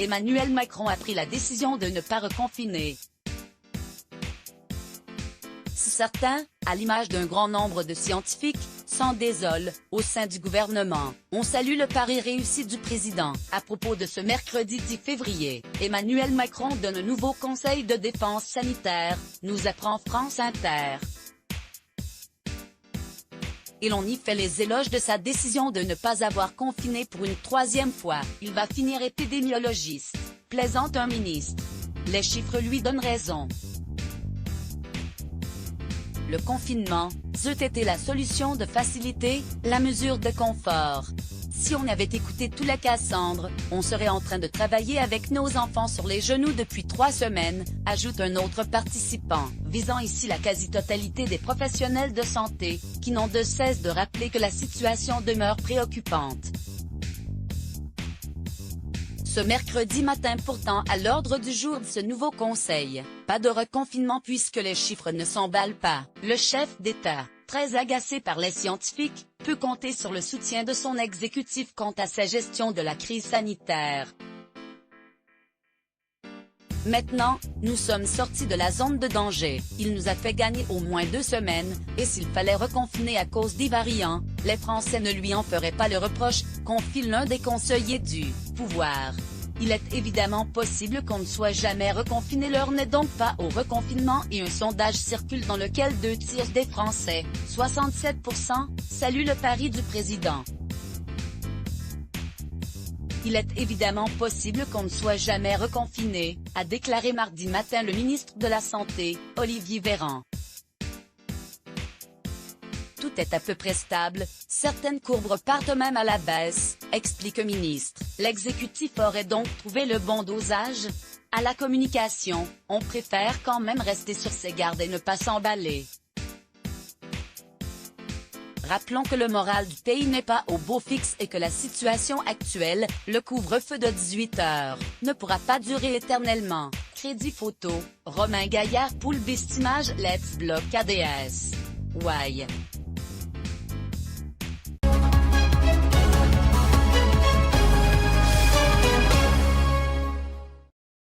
Emmanuel Macron a pris la décision de ne pas reconfiner. Si certains, à l'image d'un grand nombre de scientifiques, s'en désolent, au sein du gouvernement, on salue le pari réussi du président. À propos de ce mercredi 10 février, Emmanuel Macron donne un nouveau conseil de défense sanitaire, nous apprend France Inter. Et l'on y fait les éloges de sa décision de ne pas avoir confiné pour une troisième fois. Il va finir épidémiologiste, plaisante un ministre. Les chiffres lui donnent raison. Le confinement, c'eût été la solution de facilité, la mesure de confort. Si on avait écouté tout la Cassandre, on serait en train de travailler avec nos enfants sur les genoux depuis 3 semaines, ajoute un autre participant, visant ici la quasi-totalité des professionnels de santé, qui n'ont de cesse de rappeler que la situation demeure préoccupante. Ce mercredi matin pourtant à l'ordre du jour de ce nouveau conseil, pas de reconfinement puisque les chiffres ne s'emballent pas. Le chef d'État, très agacé par les scientifiques, peut compter sur le soutien de son exécutif quant à sa gestion de la crise sanitaire. Maintenant, nous sommes sortis de la zone de danger, il nous a fait gagner au moins 2 semaines, et s'il fallait reconfiner à cause des variants, les Français ne lui en feraient pas le reproche, confie l'un des conseillers du pouvoir. Il est évidemment possible qu'on ne soit jamais reconfiné, l'heure n'est donc pas au reconfinement et un sondage circule dans lequel 2 tiers des Français, 67%, saluent le pari du président. Il est évidemment possible qu'on ne soit jamais reconfiné, a déclaré mardi matin le ministre de la Santé, Olivier Véran. Tout est à peu près stable, certaines courbes repartent même à la baisse, explique le ministre. L'exécutif aurait donc trouvé le bon dosage. À la communication, on préfère quand même rester sur ses gardes et ne pas s'emballer. Rappelons que le moral du pays n'est pas au beau fixe et que la situation actuelle, le couvre-feu de 18 heures, ne pourra pas durer éternellement. Crédit photo, Romain Gaillard Poulbistimage Let's Block ADS. Ouais.